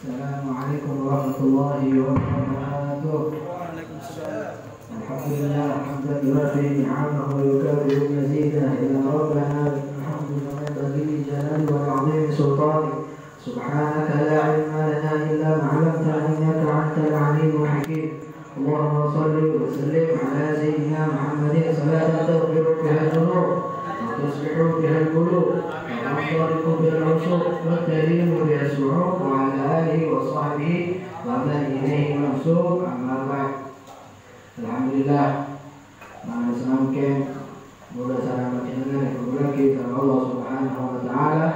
Assalamualaikum warahmatullahi wabarakatuh. Alhamdulillah hamdan yuwafi ni'amahu wa yukafi'u mazidah ila rabbana alhamdulillah bagi jalali wa 'azimi sultani subhanaka la 'ilma lana illa ma 'allamtana innaka antal 'alimul hakim. Allahumma shalli wa sallim ala sayyidina Muhammadin salatan taghfiru biha dhunub wa tuslihu biha al-qulub وَأَخْبَرِكُ بِالْعُشُوقِ وَالتَّلِيمُ بِالسُّعُوقِ وَعَلَى آلِهِ وَصَحْبِهِ وَمَنْ إِلَيْهِ مَنْسُوبٌ أَمَّا بَعْدُ. Alhamdulillah, mana semangkin mudah sarang panjenengan yang berbagi kepada Allah Subhanahu wa taala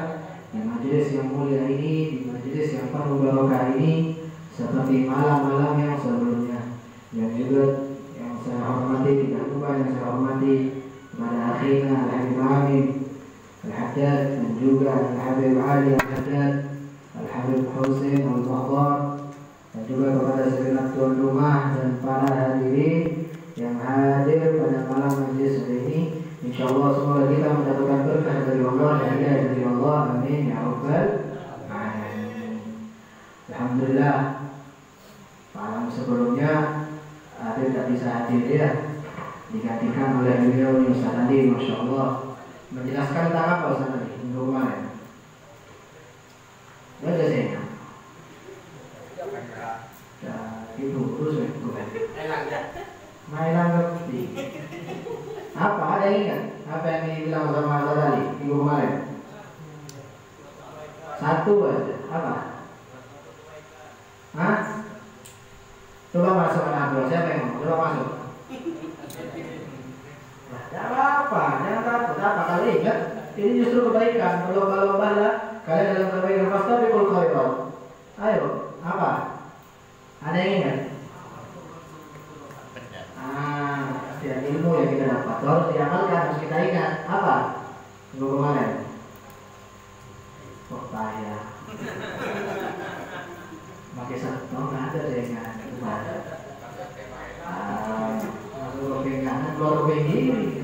di majelis yang mulia ini, di majelis yang penuh barokah ini, seperti malam-malam yang sebelumnya. Dan juga yang saya hormati, tidak lupa yang saya hormati kepada akhirnya Al-Habib Amin Al-Haddad dan juga Al-Habib Ali Al-Haddad, Al-Habib Husain Al-Mukhtar, dan juga kepada segenap tuan rumah dan para hadirin yang hadir pada malam majlis ini. InsyaAllah semoga kita mendapatkan berkah dari Allah dan hidayah dari Allah. Amin ya rabbal alamin. Alhamdulillah, malam sebelumnya hadir tak bisa hadir dia, digantikan oleh beliau Ustaz Adi, Masya Allah. Menjelaskan tentang apa Ustaz tadi minggu kemarin? Baca saya. Ya, itu terus bukan. Mainan ngerti. Apa ada yang ingat? Apa yang dibilang sama Ustaz tadi minggu kemarin? Satu aja. Apa? Hah? Coba masuk anak siapa yang mau? Coba masuk. Jangan apa, jangan takut. Apa kali ingat? Ini justru kebaikan. Kalau bala kalian dalam kebaikan fastabiqul khairat. Ayo, apa? Ada yang ingat? Ya, ilmu yang kita dapat harus diamalkan, harus kita ingat. Apa? Minggu kemarin. Kok payah? Pakai satu, nggak ada saya ingat. Masuk ke kanan, keluar ke kiri.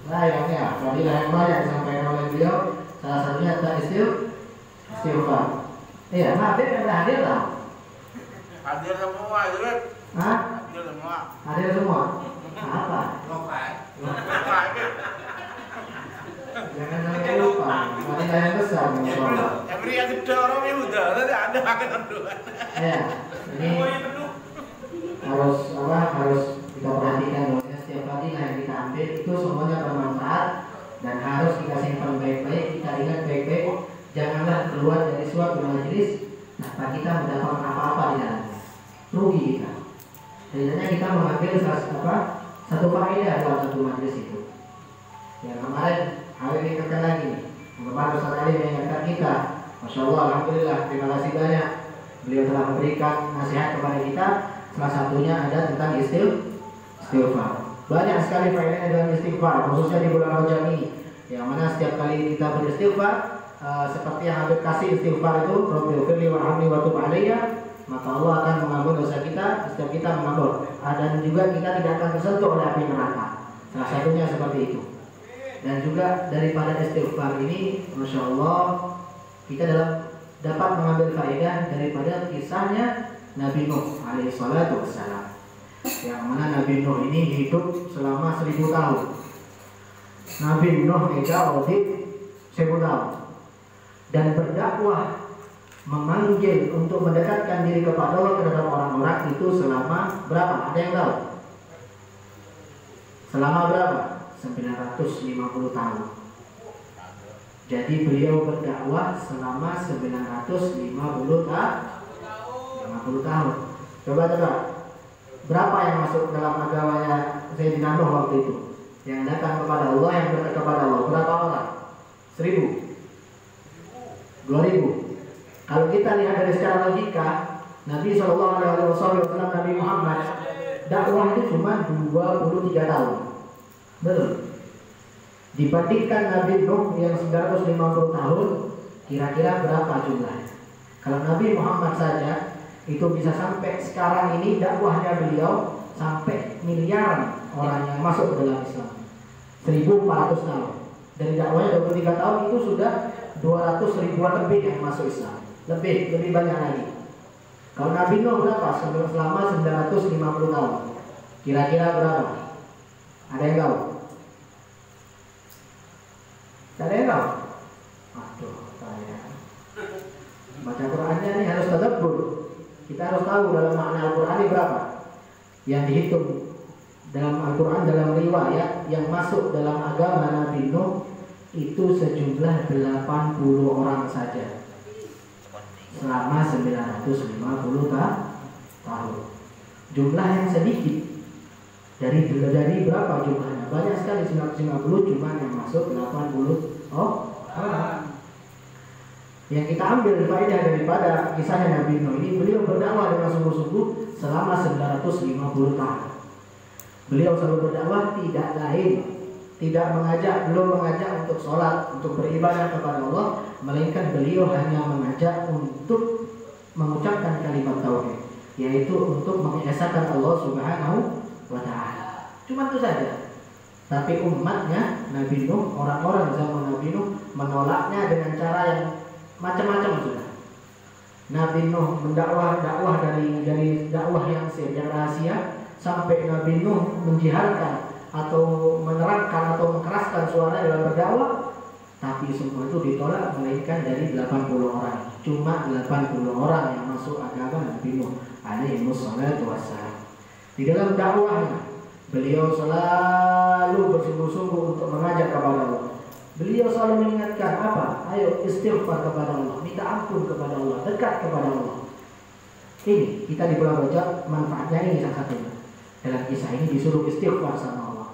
Sayangnya, fadilah yang banyak disampaikan oleh beliau, salah satunya adalah istighfar. Iya, hadir kan hadir lah. Hadir semua, Jurut. Hah? Hadir semua. Hadir semua. Apa? Lokai. Jangan sampai lupa. Fadilah yang besar. Every yang gede orang ini udah ada akan dua. Ya, ini harus kita perhatikan bahwa setiap fadilah yang kita ambil itu semuanya bermanfaat dan harus kita simpan baik-baik, kita ingat baik-baik. Janganlah keluar dari suatu majelis tanpa kita mendapatkan apa-apa di dalamnya. Rugi kita. Sebenarnya kita mengambil satu faedah dalam satu majelis itu. Yang kemarin hari ini kita lagi. Kemarin Ustaz Ali mengingatkan kita. Masya Allah, alhamdulillah, terima kasih banyak. Beliau telah memberikan nasihat kepada kita. Salah satunya ada tentang istighfar. Banyak sekali faedahnya dalam istighfar, khususnya di bulan Rajab ini. Yang mana setiap kali kita beristighfar, seperti yang Habib kasih istighfar itu, Rabbighfirli warhamni wa tub alayya, maka Allah akan mengampuni dosa kita setiap kita mengampun. Dan juga kita tidak akan tersentuh oleh api neraka. Salah satunya seperti itu. Dan juga daripada istighfar ini, Masya Allah, kita dapat mengambil faedah daripada kisahnya Nabi Nuh alaihissalatu wassalam, yang mana Nabi Nuh ini hidup selama 1000 tahun. Nabi Nuh hidup 1000 tahun dan berdakwah, memanggil untuk mendekatkan diri kepada Allah terhadap orang-orang itu selama berapa? Ada yang tahu? Selama berapa? 950 tahun. Jadi beliau berdakwah selama 950 tahun. Coba. Berapa yang masuk dalam agamanya Sayyidina Nuh waktu itu? Yang datang kepada Allah, yang berdekat kepada Allah. Berapa orang? 1000? 2000? Kalau kita lihat dari secara logika, Nabi SAW, Nabi Muhammad, dakwah itu cuma 23 tahun. Betul? Dibandingkan Nabi Nuh yang 950 tahun, kira-kira berapa jumlahnya? Kalau Nabi Muhammad saja itu bisa sampai sekarang ini dakwahnya beliau sampai miliaran orang yang masuk ke dalam Islam. 1400 tahun. Dari dakwahnya 23 tahun itu sudah 200 ribuan lebih yang masuk Islam. lebih banyak lagi. Kalau Nabi Nuh berapa? Selama 950 tahun. Kira-kira berapa? Ada yang tahu? Ada yang tahu? Aduh, saya baca Qurannya ini harus tadabbur. Kita harus tahu dalam makna Al-Quran ini berapa yang dihitung dalam Al-Quran, dalam riwayat yang masuk dalam agama Nabi Nuh itu sejumlah 80 orang saja selama 950 tahun. Jumlah yang sedikit. Dari berapa jumlahnya? Banyak sekali, 950, cuma yang masuk 80 orang. Yang kita ambil faedah daripada kisahnya Nabi Nuh ini, beliau berdakwah dengan sungguh-sungguh selama 950 tahun. Beliau selalu berdakwah tidak lain, belum mengajak untuk sholat, untuk beribadah kepada Allah, melainkan beliau hanya mengajak untuk mengucapkan kalimat tauhid, yaitu untuk mengesahkan Allah Subhanahu wa Ta'ala. Cuma itu saja. Tapi umatnya Nabi Nuh, orang-orang zaman Nabi Nuh menolaknya dengan cara yang macam-macam sudah. Nabi Nuh mendakwah dari dakwah yang rahasia sampai Nabi Nuh menjiharkan atau menerangkan atau mengeraskan suara dalam berdakwah, tapi semua itu ditolak melainkan dari 80 orang. Cuma 80 orang yang masuk agama Nabi Nuh alaihi wassalatu wassalam. Di dalam dakwahnya beliau selalu bersungguh-sungguh untuk mengajak kepada Allah. Beliau selalu mengingatkan apa? Ayo istighfar kepada Allah, minta ampun kepada Allah, dekat kepada Allah. Ini kita di bulan Rajab, manfaatnya ini salah satunya. Dalam kisah ini disuruh istighfar sama Allah.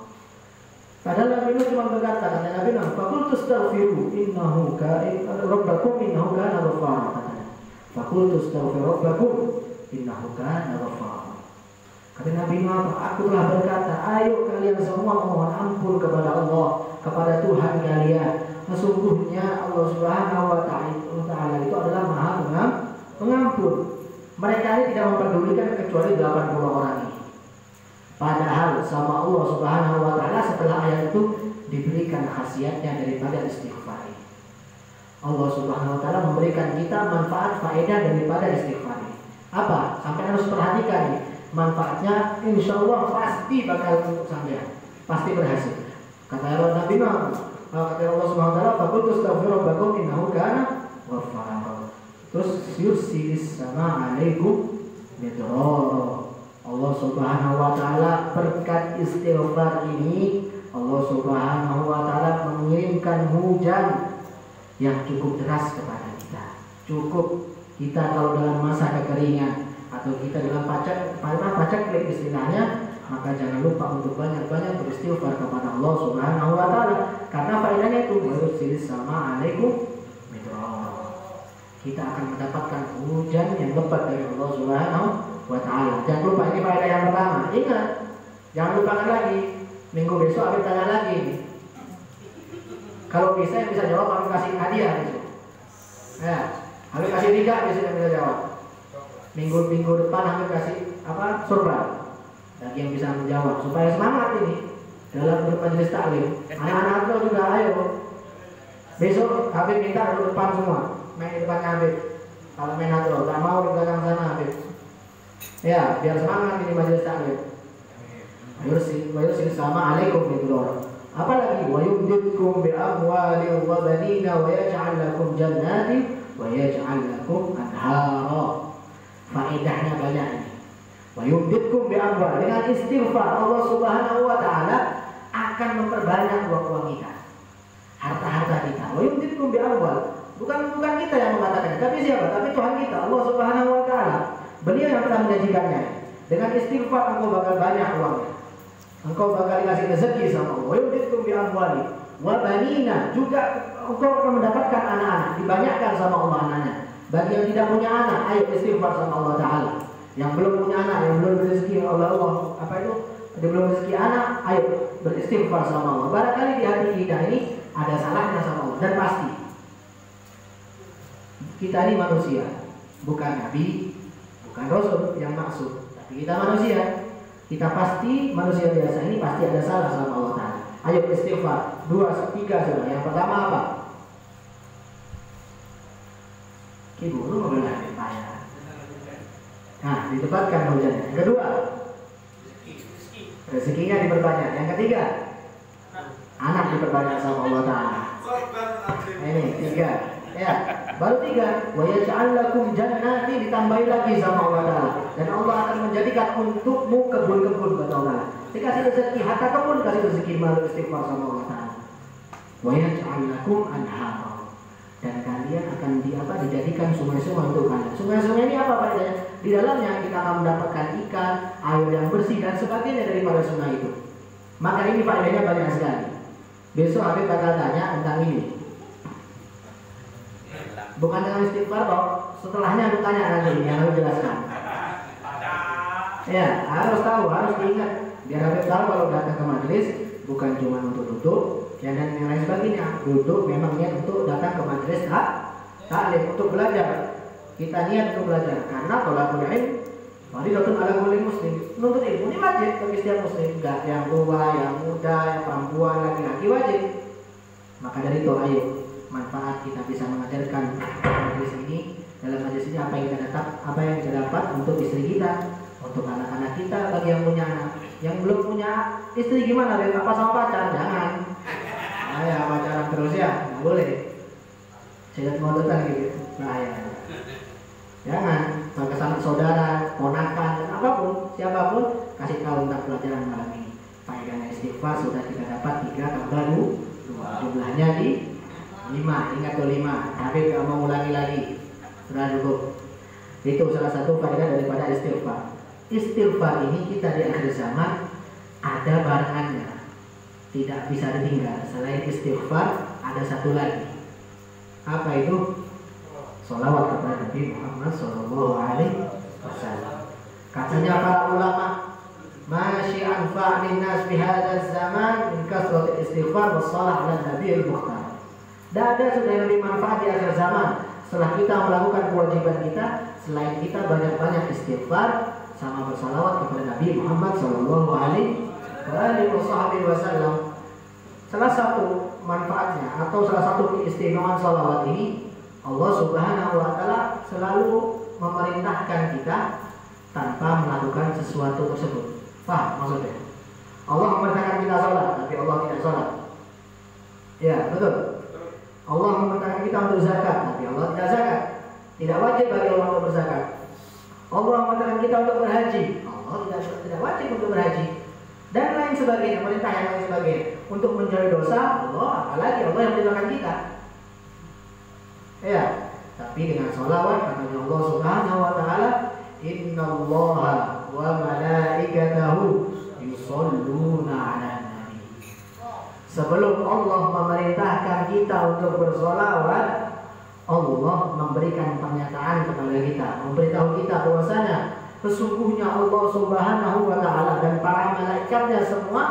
Padahal Nabi Nuh cuma berkata, kata Nabi Nuh, "Faqultu astaghfiru innahu kana rabbakum innahu kana ghaffara." Katanya. "Faqultu astaghfiru rabbakum innahu kana ghaffara." Kata Nabi Nuh, "Aku telah berkata, ayo kalian semua memohon ampun kepada Allah, kepada Tuhan kalian. Sesungguhnya Allah Subhanahu wa Ta'ala itu adalah Maha Pengampun." Mereka ini tidak memperdulikan kecuali 80 orang ini. Padahal sama Allah Subhanahu wa Ta'ala setelah ayat itu diberikan khasiatnya daripada istighfar. Allah Subhanahu wa Ta'ala memberikan kita manfaat faedah daripada istighfar. Apa? Sampai harus perhatikan nih. Manfaatnya insya Allah pasti bakal untuk sampean, pasti berhasil. Kata Allah Nabi Muhammad, kata Allah Subhanahu wa Ta'ala, "Faqultu astaghfiru rabbakum innahu kana ghaffara." Terus yursilis sama alaikum midrara. Allah Subhanahu wa Ta'ala berkat istighfar ini, Allah Subhanahu wa Ta'ala mengirimkan hujan yang cukup deras kepada kita. Cukup kita kalau dalam masa kekeringan atau kita dalam paceklik istilahnya, maka jangan lupa untuk banyak-banyak beristighfar kepada Allah Subhanahu wa Ta'ala. Karena faedahnya itu yursilis sama alaikum midrara. Kita akan mendapatkan hujan yang lebat dari Allah Subhanahu wa Ta'ala. Jangan lupa, ini faedah yang pertama. Ingat, jangan lupakan lagi. Minggu besok Habib tanya lagi. Kalau bisa yang bisa jawab, Habib kasih hadiah besok. Ya, Habib kasih 3 besok yang bisa jawab. Minggu depan Habib kasih apa? Surprise. Bagi yang bisa menjawab supaya semangat ini dalam bermajelis taklim. Anak-anak lo juga ayo. Besok Habib minta duduk depan semua. Main di depan Habib. Kalau main atro, tak mau di belakang sana Habib. Ya, biar semangat ini majelis taklim. Yursil sama alaikum midrara. Apalagi wa yumdidkum bi amwalin wa banina wa yaj'al lakum jannatin wa yaj'al lakum anhara. Faedahnya banyak ini. Wa yumdidkum bi amwal, dengan istighfar Allah Subhanahu wa Ta'ala akan memperbanyak uang-uang kita, harta-harta kita. Wa yumdidkum bi amwal. Bukan kita yang mengatakannya, tapi siapa? Tapi Tuhan kita, Allah Subhanahu wa Ta'ala. Beliau yang telah menjanjikannya. Dengan istighfar engkau bakal banyak uangnya. Engkau bakal dikasih rezeki sama Allah. Wa yumdidkum bi amwali wa banina, juga engkau akan mendapatkan anak-anak, dibanyakkan sama Allah anaknya. Bagi yang tidak punya anak, ayo istighfar sama Allah Ta'ala. Yang belum punya anak, yang belum rezeki oleh Allah, apa itu? Dia belum rezeki anak, ayo beristighfar sama Allah. Barangkali di hati kita ini ada salahnya sama Allah. Dan pasti kita ini manusia, bukan nabi, bukan rasul yang maksud, tapi kita manusia. Kita pasti manusia biasa ini pasti ada salah sama Allah Ta'ala. Ayo istighfar. 2, 3 sudah. Yang pertama apa? Kiburu membelah payah. Nah, ditempatkan hujannya. Yang kedua, rezekinya diperbanyak. Yang ketiga, anak diperbanyak sama Allah Ta'ala. Ini tiga. Ya, baru tiga. Wa yaj'al lakum jannati, ditambahi lagi sama Allah Ta'ala. Dan Allah akan menjadikan untukmu kebun-kebun, kata Allah. Dikasih rezeki harta kebun, kasih rezeki malu istighfar sama Allah Ta'ala. Wa yaj'al lakum anhara. Dan kalian akan dijadikan sungai-sungai untuk kalian. Sungai-sungai ini apa padanya? Di dalamnya kita akan mendapatkan ikan, air yang bersih dan sebagainya daripada sungai itu. Maka ini faedahnya banyak sekali. Besok Habib bakal tanya tentang ini. Bukan dengan istighfar, kok. Setelahnya aku tanya nanti yang harus jelaskan. Ya, harus tahu, harus diingat. Biar Habib tahu kalau datang ke majelis bukan cuma untuk duduk, ya, dan yang lain sebagainya. Duduk memang niat untuk datang ke majelis taklim, untuk belajar. Kita niat untuk belajar karena thalabul ilm fardhatun 'ala kulli muslim. Menuntut ilmu ini wajib bagi setiap muslim, enggak yang tua, yang muda, yang perempuan, laki-laki, wajib. Maka dari itu ayo manfaat kita bisa mengajarkan majelis ini. Dalam majelis ini apa yang kita dapat untuk istri kita, untuk anak-anak kita, bagi yang punya anak. Yang belum punya istri gimana? Lihat apa sama pacar? Jangan. Ya pacaran terus ya, nggak boleh. Saya mau datang gitu. Nah ya. Jangan. Bagi sanak saudara, ponakan, dan apapun, siapapun, kasih tahu tentang pelajaran malam ini. Faedahnya istighfar sudah kita dapat 3 tambah 2. Jumlahnya di 5. Ingat tuh 5. Tapi nggak mau ulangi lagi. Sudah cukup. Itu salah satu faedah daripada istighfar. Istighfar ini kita di akhir zaman ada barangannya, tidak bisa ditinggal. Selain istighfar ada satu lagi. Apa itu? Sholawat kepada Nabi Muhammad SAW. Katanya para ulama, masyi anfa'lin nas fi hadzal zaman min kasratil istighfar was shalah 'ala Nabi al-Mukhtar. Tidak ada sudah yang lebih manfaat di akhir zaman setelah kita melakukan kewajiban kita, selain kita banyak-banyak istighfar sama bersalawat kepada Nabi Muhammad Sallallahu Alaihi Wasallam. Salah satu manfaatnya atau salah satu keistimewaan salawat ini, Allah Subhanahu Wa Taala selalu memerintahkan kita tanpa melakukan sesuatu tersebut. Paham maksudnya? Allah memerintahkan kita sholat, tapi Allah tidak sholat. Ya betul. Allah memerintahkan kita untuk zakat, tapi Allah tidak zakat. Tidak wajib bagi Allah untuk berzakat. Allah memerintahkan kita untuk berhaji, Allah tidak wajib untuk berhaji, dan lain sebagainya, perintah yang lain sebagainya. Untuk menjauhi dosa, Allah, apalagi Allah yang memerintahkan kita. Ya, tapi dengan sholawat katanya Allah Subhanahu Wa Taala, Innallaha wa malaikatahu yusholluna 'alan nabi. Sebelum Allah memerintahkan kita untuk bersolawat, Allah memberikan pernyataan kepada kita, memberitahu kita bahwasanya sesungguhnya Allah Subhanahu Wa Taala dan para malaikatnya semua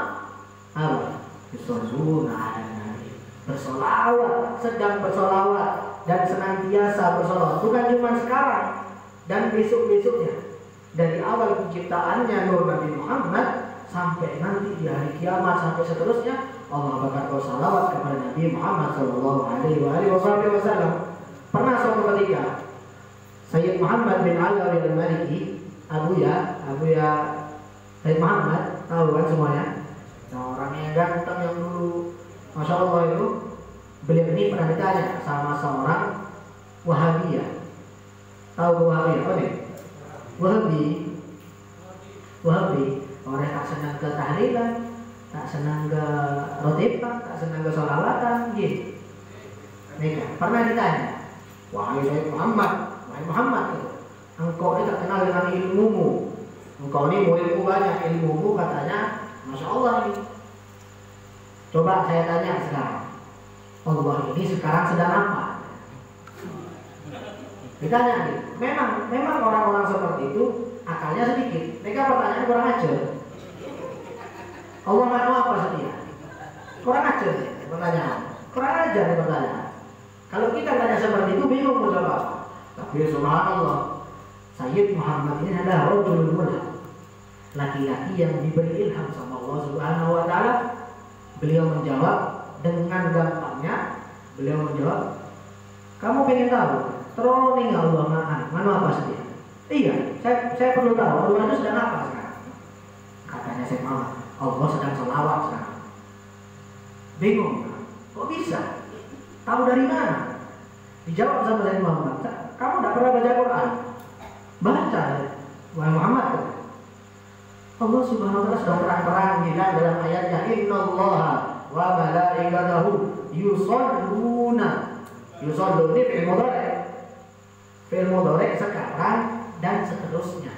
apa? Yusholluna 'alan nabi. Bersolawat, sedang bersolawat dan senantiasa bersolawat. Bukan cuma sekarang dan besok-besoknya. Dari awal penciptaannya Nur Nabi Muhammad sampai nanti di hari kiamat sampai seterusnya, Allah bakal bersolawat kepada Nabi Muhammad Sallallahu Alaihi Wasallam. Pernah suatu ketika Sayyid Muhammad bin Alawi al-Maliki, Abuya Sayyid Muhammad, tahu kan semuanya? Nah, orang yang ganteng yang dulu, Masya Allah itu, beliau ini pernah ditanya sama seorang Wahabiyah. Tahu Wahabiyah? Apa nih? Wahabi, orang yang tak senang ke tahlilan, tak senang ke rotipan, tak senang ke sholawatan, gitu. Mereka pernah ditanya, wahai Muhammad, engkau ini tak kenal dengan ilmumu, engkau ini muridmu banyak, ilmumu katanya, Masya Allah ini. Coba saya tanya sekarang, Allah ini sekarang sedang apa? Ditanya nih, memang orang-orang seperti itu akalnya sedikit, mereka pertanyaan kurang ajar. Allah mau apa setia? Kurang ajar pertanyaan, kurang ajar pertanyaan. Kalau kita tanya seperti itu bingung mau jawab apa. Tapi subhanallah, Sayyid Muhammad ini adalah rajulul mulham, laki-laki yang diberi ilham sama Allah Subhanahu Wa Taala. Beliau menjawab dengan gampangnya. Beliau menjawab, kamu pengen tahu Trolling Allah mana apa saja. Iya, saya perlu tahu Allah itu sedang apa sekarang. Katanya Syekh Muhammad, Allah sedang selawat sekarang. Bingung, kok bisa? Tahu dari mana? Dijawab sama Syekh Muhammad, kamu tidak pernah baca Quran? Baca, wahai Muhammad. Allah Subhanahu wa taala sudah terang-terang bilang dalam ayatnya, innallaha wa malaikatahu yusholluna. Yusollu ini fi'il mudhari'. Fi'il mudhari' sekarang dan seterusnya.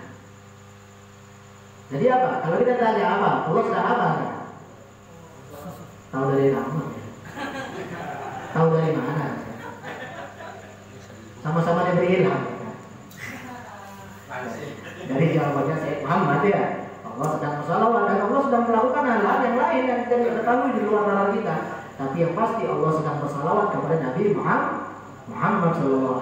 Jadi apa? Kalau kita tanya apa? Allah sedang apa? Tahu dari nama? Tahu dari mana? Sama-sama diberi ilham. Dari jawabannya Syekh Muhammad ya. Allah sedang bersalawat dan Allah sedang melakukan hal-hal yang lain yang tidak diketahui di luar nalar kita. Tapi yang pasti Allah sedang bersalawat kepada Nabi Muhammad SAW.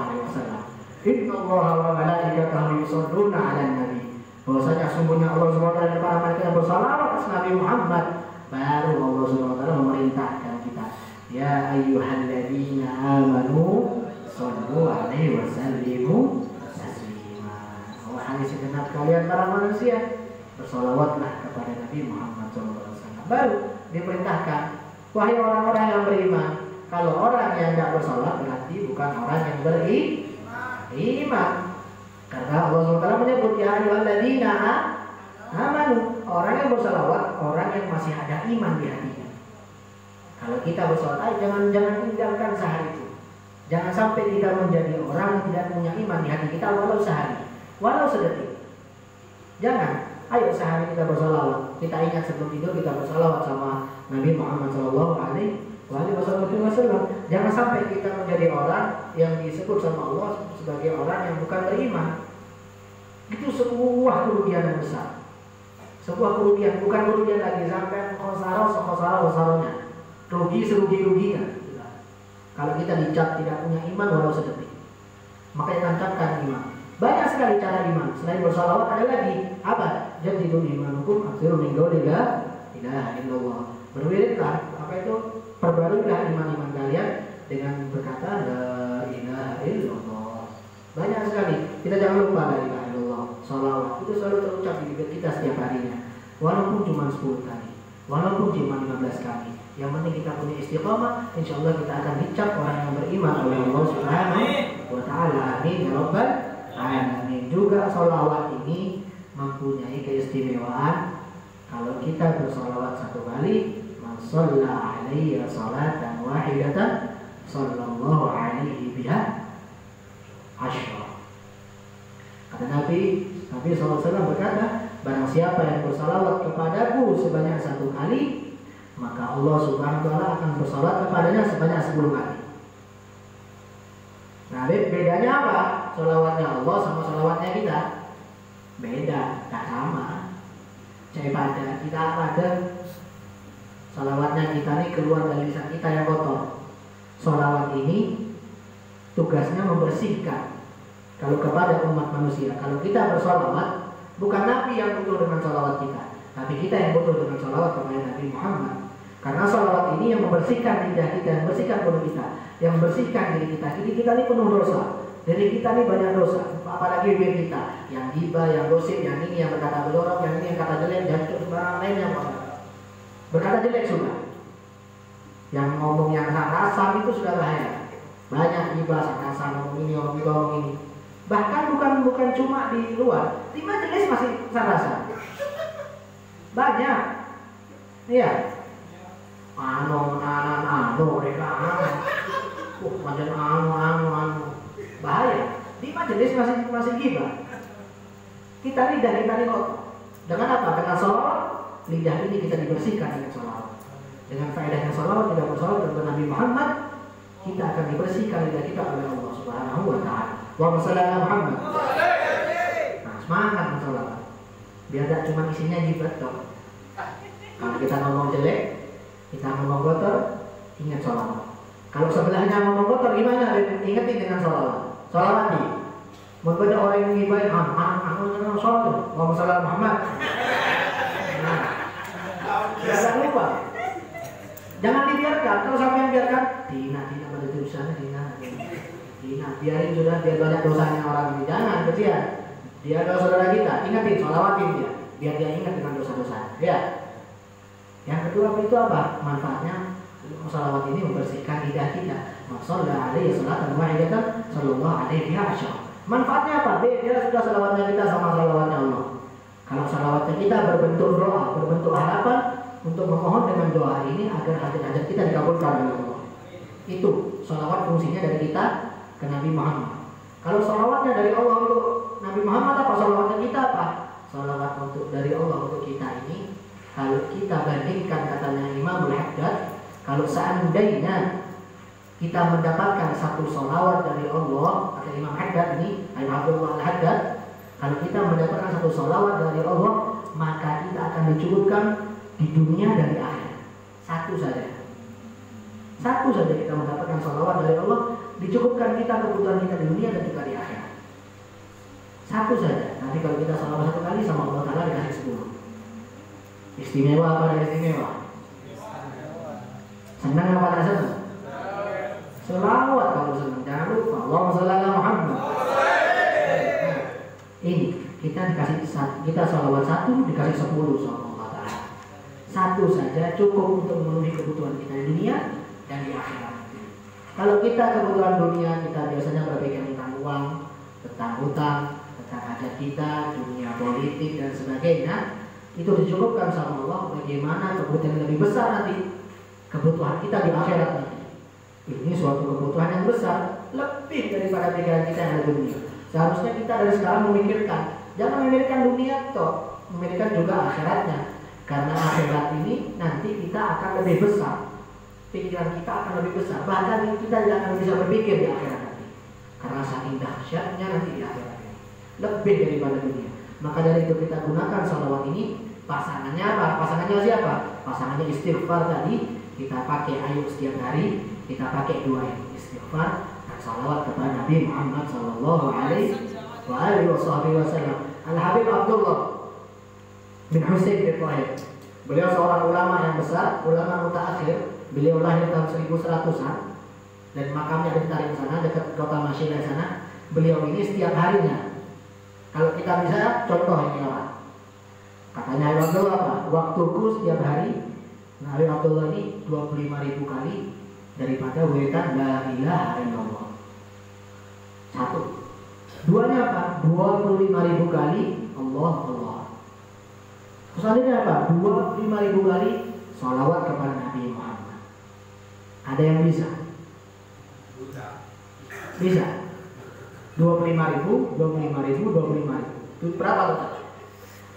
Inna Allah wa malaikatahu yusholluna 'alan nabi. Bahwasanya sungguhnya Allah SWT dan para malaikat bersalawat atas Nabi Muhammad. Baru Allah SWT memerintahkan kita, ya ayyuhalladzina amanu shallu 'alaihi wa sallimu taslima. Wahai segenap kalian para manusia, bersalawatlah kepada Nabi Muhammad SAW. Baru diperintahkan, wahai orang-orang yang beriman. Kalau orang yang tidak bersalawat berarti bukan orang yang beriman. Karena Allah SWT menyebut ya ayyuhalladzina amanu. Orang yang bersalawat, orang yang masih ada iman di hatinya. Kalau kita bersalawat, jangan tinggalkan sehari itu. Jangan sampai kita menjadi orang yang tidak punya iman di hati kita walau sehari, walau sedetik. Jangan. Ayo sehari kita bersalawat. Kita ingat sebelum tidur kita bersalawat sama Nabi Muhammad SAW. Jangan sampai kita menjadi orang yang disebut sama Allah sebagai orang yang bukan beriman. Itu sebuah kerugian yang besar. Sebuah kerugian, bukan kerugian lagi sampai khosaro-khosaronya. Rugi serugi-ruginya. Kalau kita dicap tidak punya iman walau sedetik. Makanya tancapkan iman. Banyak sekali cara iman. Selain bersalawat ada lagi apa? Jadidul imanukum akhirul min qawli la ilaha illallah. Berwiridlah, apa itu? Perbaruilah iman-iman kalian dengan berkata la ilaha illallah. Banyak sekali. Kita jangan lupa la ilaha illallah. Salawat itu selalu terucap di bibir kita setiap harinya. Walaupun cuma 10 kali, walaupun cuma 15 kali. Yang penting kita punya istiqamah, insya Allah kita akan dicap orang yang beriman oleh Allah Subhanahu wa taala. Amin ya rabbal alamin. Juga sholawat ini mempunyai keistimewaan. Kalau kita bersolawat satu kali, man shalla alaihi salatan wahidatan sallallahu alaihi biha asyra. Kata Nabi SAW berkata, barang siapa yang bersalawat kepadaku sebanyak 1 kali, maka Allah Subhanahu wa taala akan bersalawat kepadanya sebanyak 10 kali. Nah, bedanya apa? Salawatnya Allah sama salawatnya kita beda, tak sama. Daripada kita ada salawatnya kita ini keluar dari lisan kita yang kotor. Salawat ini tugasnya membersihkan. Kalau kepada umat manusia, kalau kita bersalawat, bukan Nabi yang butuh dengan salawat kita, tapi kita yang butuh dengan salawat kepada Nabi Muhammad. Karena salawat ini yang membersihkan lidah kita, yang membersihkan mulut kita, yang membersihkan diri kita. Jadi kita ini penuh dosa. Diri kita ini banyak dosa. Apalagi bibir kita, yang ghibah, yang gosip, yang ini yang berkata belorok, yang ini yang kata jelek, dan sembarang lainnya berkata jelek sudah. Yang ngomong yang sarasam itu sudah bahaya. Banyak ghibah, sarasam, ngomong ini, ngomong itu, ngomong ini. Bahkan bukan cuma di luar, di majelis masih sarasam. Banyak. Iya. Mereka macam bahaya. Di majelis masih ghibah. Kita lidah kita ini kotor. Dengan apa? Dengan sholawat. Lidah ini kita dibersihkan dengan sholawat. Dengan faedahnya sholawat, kita bersolawat kepada Nabi Muhammad, kita akan dibersihkan lidah kita oleh Allah Subhanahu wa taala. Wa sallallahu Muhammad. Nah, semangat bersolawat. Biar tidak cuma isinya ghibah toh. Kalau kita ngomong jelek, kita ngomong kotor, ingat sholawat. Kalau sebelahnya ngomong kotor gimana? Ingetin dengan sholawat. Sholawat nih. Membaca orang yang ngibahin, aku jangan sholat tuh. Allahumma sholli ala Muhammad. Nah, jangan lupa. Jangan dibiarkan. Kalau sampai yang biarkan, tina pada tulisannya tina. Ingat, biarin sudah, biar banyak dosanya orang ini. Jangan, kesian. Dia adalah saudara kita, ingatin, sholawatin dia, biar dia ingat dengan dosa-dosa. Ya. Yang kedua itu apa? Manfaatnya sholawat ini membersihkan lidah kita. Maksudnya alaihi salatan wahidatan sallallahu alaihi wasallam. Manfaatnya apa? Dia sudah salawatnya kita sama salawatnya Allah. Kalau salawatnya kita berbentuk doa, berbentuk harapan untuk memohon dengan doa ini agar hajat-hajat kita dikabulkan oleh Allah. Itu salawat fungsinya dari kita ke Nabi Muhammad. Kalau salawatnya dari Allah untuk Nabi Muhammad, apa salawatnya kita apa? Salawat untuk dari Allah untuk kita ini, kalau kita bandingkan katanya Imam Al-Haddad, kalau seandainya kita mendapatkan satu salawat dari Allah, kata Imam Haddad ini, Abdullah Al-Haddad, kalau kita mendapatkan satu salawat dari Allah, maka kita akan dicukupkan di dunia dan di akhirat. Satu saja. Satu saja kita mendapatkan salawat dari Allah, dicukupkan kita kebutuhan kita di dunia dan juga di akhirat. Satu saja. Nanti kalau kita salawat satu kali sama Allah Ta'ala dikasih 10. Istimewa apa dari istimewa? Senang apa tidak senang? Selawat kalau senang. Jangan lupa Allahumma shalli ala Muhammad. Ini kita dikasih, kita salawat satu dikasih 10 sama Allah Ta'ala. Satu saja cukup untuk memenuhi kebutuhan kita di dunia dan di akhirat. Kalau kita kebutuhan dunia kita biasanya berpikir tentang uang, tentang hutang, tentang hajat kita, dunia politik dan sebagainya, itu dicukupkan sama Allah. Bagaimana kebutuhan yang lebih besar nanti, kebutuhan kita di akhirat nanti. Ini suatu kebutuhan yang besar, lebih daripada pikiran kita yang ada di dunia. Seharusnya kita dari sekarang memikirkan, jangan memikirkan dunia toh, memikirkan juga akhiratnya. Karena akhirat ini nanti kita akan lebih besar, pikiran kita akan lebih besar. Bahkan kita tidak akan bisa berpikir di akhirat nanti, karena saking dahsyatnya nanti di akhirat ini, lebih daripada dunia. Maka dari itu kita gunakan salawat ini. Pasangannya apa? Pasangannya siapa? Pasangannya istighfar tadi. Kita pakai ayo setiap hari, kita pakai dua ini, istighfar dan salawat kepada Nabi Muhammad sallallahu alaihi wasallam. Al-Habib Abdullah bin Husain bin Tahir, beliau seorang ulama yang besar, ulama mutaakhir. Beliau lahir tahun 1100-an dan makamnya di Tarim sana, dekat kota Masyila sana. Beliau ini setiap harinya, kalau kita bisa contoh ini apa? Katanya Abdullah apa? Waktuku setiap hari, Nabi Abdullah ini 25.000 kali daripada wiridan la ilaha illallah. Satu. Duanya apa? 25.000 kali Allah Allah. Selanjutnya apa? 25.000 kali salawat kepada Nabi Muhammad. Ada yang bisa? Bisa. 25.000, 25.000, 25.000. Itu berapa total?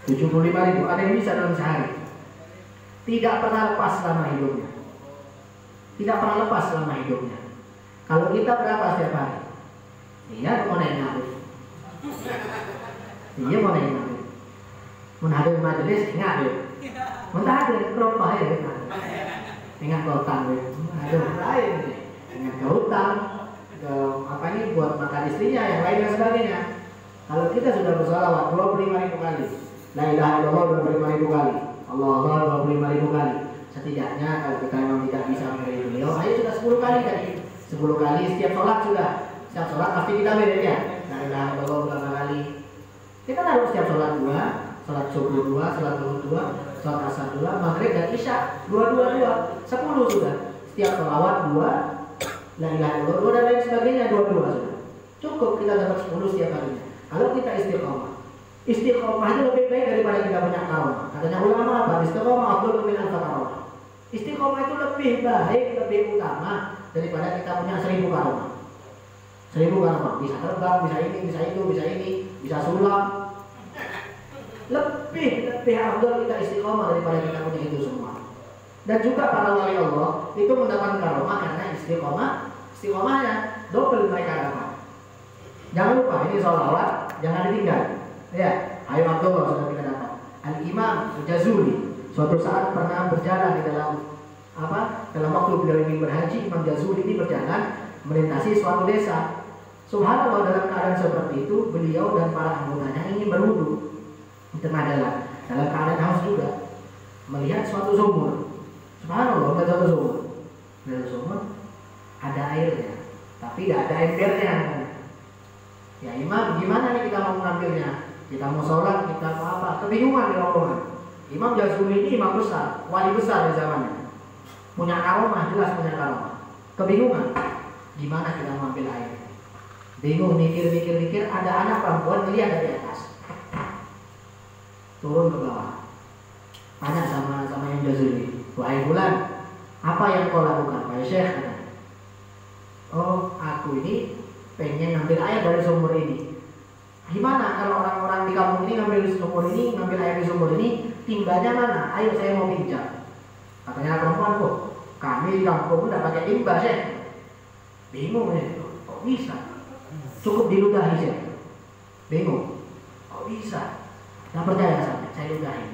75.000. Ada yang bisa dalam sehari. Tidak pernah lepas selama hidupnya. Tidak pernah lepas selama hidupnya. Kalau kita berapa setiap hari? Iya, mau naik nafis. Iya, mau naik nafis. Menhadir majelis, ingat ya. Mentahdir, berapa ya? Ingat ke hutang ya. Aduh, lain. Ingat ke hutang. Apa ini buat makan istrinya, yang lain dan sebagainya. Kalau kita sudah bersalawat 25.000 kali, la ilaha illallah 25.000 kali, Allah Allah 25.000 kali. Setidaknya kalau kita memang tidak bisa mengenai beliau, ayo sudah 10 kali tadi. 10 kali setiap sholat sudah. Setiap sholat pasti kita beda ya. La ilaha illallah berapa kali? Kita taruh setiap sholat 2, sholat subuh 2, sholat zuhur 2, sholat asar 2, maghrib dan isya 2, 10 sudah. Setiap sholawat 2, la ilaha illallah dan lain sebagainya 2 sudah. Cukup kita dapat 10 setiap harinya. Kalau kita istiqomah, istiqomah itu lebih baik daripada kita punya karomah. Katanya ulama apa? Istiqomah afdhalu min alf karomah. Istiqomah itu lebih baik, lebih utama daripada kita punya 1000 karomah. 1000 karomah, bisa terbang, bisa ini, bisa itu, bisa ini, bisa sulap. Lebih afdal kita istiqomah daripada kita punya itu semua. Dan juga para wali Allah itu mendapatkan karomah karena istiqomahnya double mereka dapat. Jangan lupa ini sholawat, jangan ditinggal. Ya, ayo Abdullah sudah kita dapat. Al-Imam Al-Jazuli suatu saat pernah berjalan di dalam dalam waktu beliau ingin berhaji. Imam Jazuli ini berjalan melintasi suatu desa. Subhanallah, dalam keadaan seperti itu beliau dan para anggotanya ingin berwudu di tengah jalan dalam keadaan haus juga, melihat suatu sumur. Subhanallah, melihat suatu sumur. Dari sumur ada airnya, tapi tidak ada embernya. Ya imam, gimana nih kita mau mengambilnya? Kita mau sholat, kita mau apa? Kebingungan di rombongan. Imam Jazuli ini imam besar, wali besar di zamannya. Punya karomah, jelas punya karomah. Kebingungan, gimana kita mau ambil air? Bingung, mikir, ada anak perempuan melihat dari atas, turun ke bawah. Tanya sama yang Jazuli, wahai Bulan, apa yang kau lakukan? Wahai Syekh, katanya, oh aku ini pengen ngambil air dari sumur ini. Gimana kalau orang-orang di kampung ini ngambil air di sumur ini, timbanya mana? Ayo saya mau pinjam. Katanya perempuan, kok kami di kampung udah pakai timba, Syekh. Bingung ya, kok bisa? Cukup diludahi, Syekh. Bingung, kok bisa? Nggak percaya saya ludahi.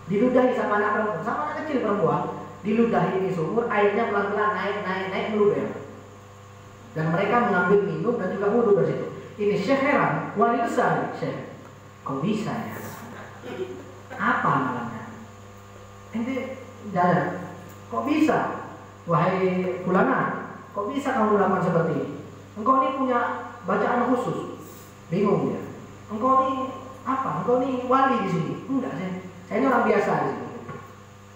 Diludahi sama anak perempuan, sama anak kecil perempuan, diludahi di sumur, airnya pelan-pelan naik meluber. Dan mereka mengambil minum dan juga wudhu dari situ. Ini Syekh heran, wali besar, Syekh. Kok bisa ya? Apa amalannya? Ente jalan, kok bisa? Wahai Fulana, kok bisa kamu melakukan seperti ini? Engkau ini punya bacaan khusus. Bingung ya. Engkau ini apa? Engkau ini wali di sini? Enggak, saya ini orang biasa di sini.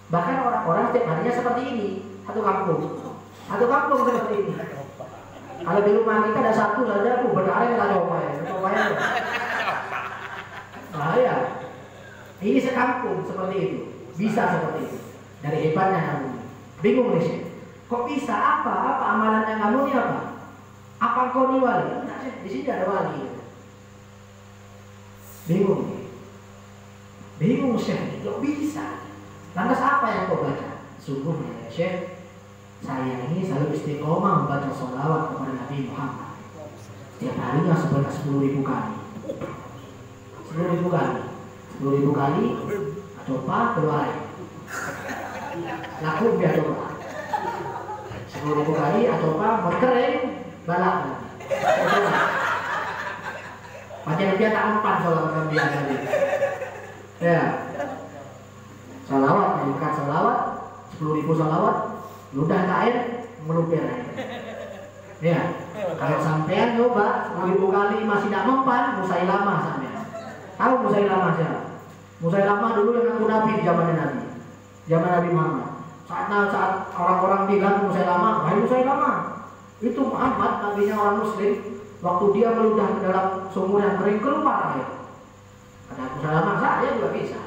Bahkan orang-orang setiap harinya seperti ini, satu kampung seperti ini. Kalau di rumah kita ada satu saja, berdarah kita coba ya. Bahaya. Ini sekampung seperti itu, bisa seperti itu. Dari hebatnya kamu, bingung nih Syekh. Kok bisa? Apa amalannya kamu ini apa? Apa kau ini wali? Enggak, Syekh, di sini ada wali. Bingung Syekh, kok bisa? Lantas apa yang kau baca? Sungguhnya ya Syekh, saya ini selalu istiqomah membaca sholawat kepada Nabi Muhammad. Setiap harinya sebanyak 10.000 kali. 10.000 kali. 10.000 kali, coba keluar air. Laku biar coba. 10.000 kali, coba berkering, balak. Macam dia tak empat sholawat Nabi tadi. Ya. Sholawat, bukan sholawat, 10.000 sholawat. Ludah ke air, meluber air. Ya, kalau sampean coba 10.000 kali masih tidak mempan, Musailamah sampean. Tahu Musailamah siapa? Musailamah dulu yang ngaku Nabi di zaman Nabi Muhammad. Saat orang-orang bilang Musailamah, wahai Musailamah, itu Muhammad, nabinya orang Muslim, waktu dia meludah ke dalam sumur yang kering keluar air. Kata Musailamah, saya juga bisa.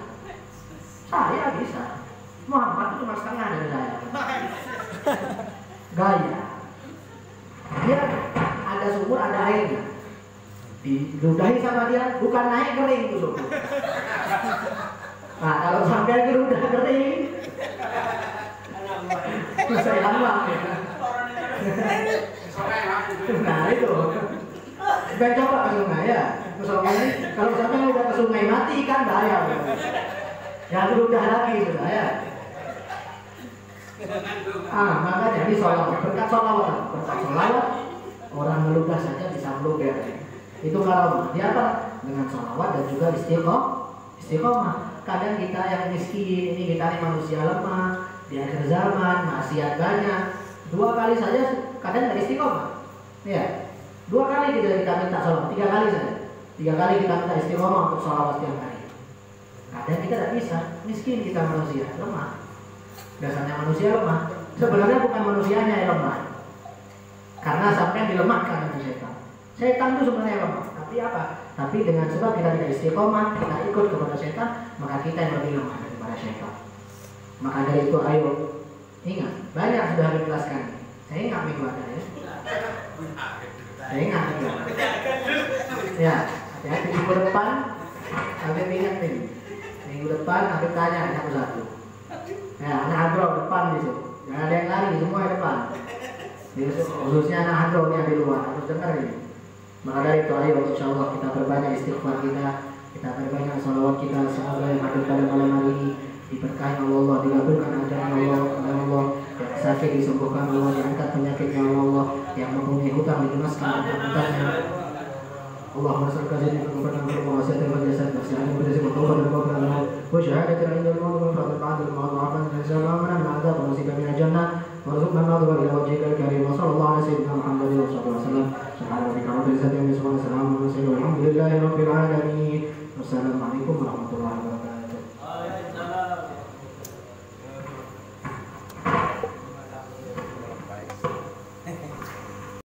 Saya bisa. Muhammad itu cuma setengah dari saya. Gaya. Dia ada sumur, ada airnya. Diludahi sama dia, bukan naik kering itu sumur. Nah, kalau sampai geludah kering, saya lama. Nah itu. Kita coba ke sungai ya. Ke sungai, kalau sampai udah ke sungai mati kan bahaya. Ya geludah lagi sudah ya. Makanya ini berkat sholawat orang meludah saja bisa meluber. Itu karomah. Dia apa? Dengan sholawat dan juga istiqomah. Kadang kita yang miskin ini, kita ini manusia lemah di akhir zaman, maksiat banyak. 2 kali saja kadang dari istiqomah. Ya, 2 kali kita minta sholawat, 3 kali saja. 3 kali kita minta istiqomah untuk sholawat setiap hari. Kadang kita tidak bisa, miskin kita manusia lemah. Dasarnya manusia lemah. Sebenarnya bukan manusianya yang lemah, karena sampai dilemahkan oleh setan. Setan itu sebenarnya lemah. Tapi apa? Tapi dengan sebab kita tidak istiqomah, kita ikut kepada setan, maka kita yang lebih lemah daripada setan. Maka dari itu ayo ingat, banyak sudah dijelaskan. Saya ingat minggu ada ya. Saya ingat minggu. Ya, hati-hati minggu depan. Habis ingat nih. Minggu depan habis tanya satu-satu. Ya, anak hadro depan di situ. Jangan ada yang lari, semua depan. Khususnya anak hadro yang di luar harus dengar ini. Maka dari itu ayo insyaallah kita perbanyak istighfar kita perbanyak salawat kita, semoga yang hadir pada malam hari ini diberkahi Allah, dikabulkan ajaran Allah, yang sakit disembuhkan Allah, diangkat penyakitnya Allah, yang mempunyai hutang dilunaskan hutangnya. اللهم صل وسلم وبارك وسلم وجزاك وسلم وجزاك الله خيرا وشهادة عند الموت وفضل بعد الموت وعفوا عن الزمان من العذاب ونصيب من الجنة وارزقنا النظر إلى وجهك الكريم. وصلى الله على سيدنا محمد وصحبه وسلم. سبحان ربك رب العزة عما يصفون وسلام على المرسلين والحمد لله رب العالمين. والسلام عليكم ورحمة الله وبركاته.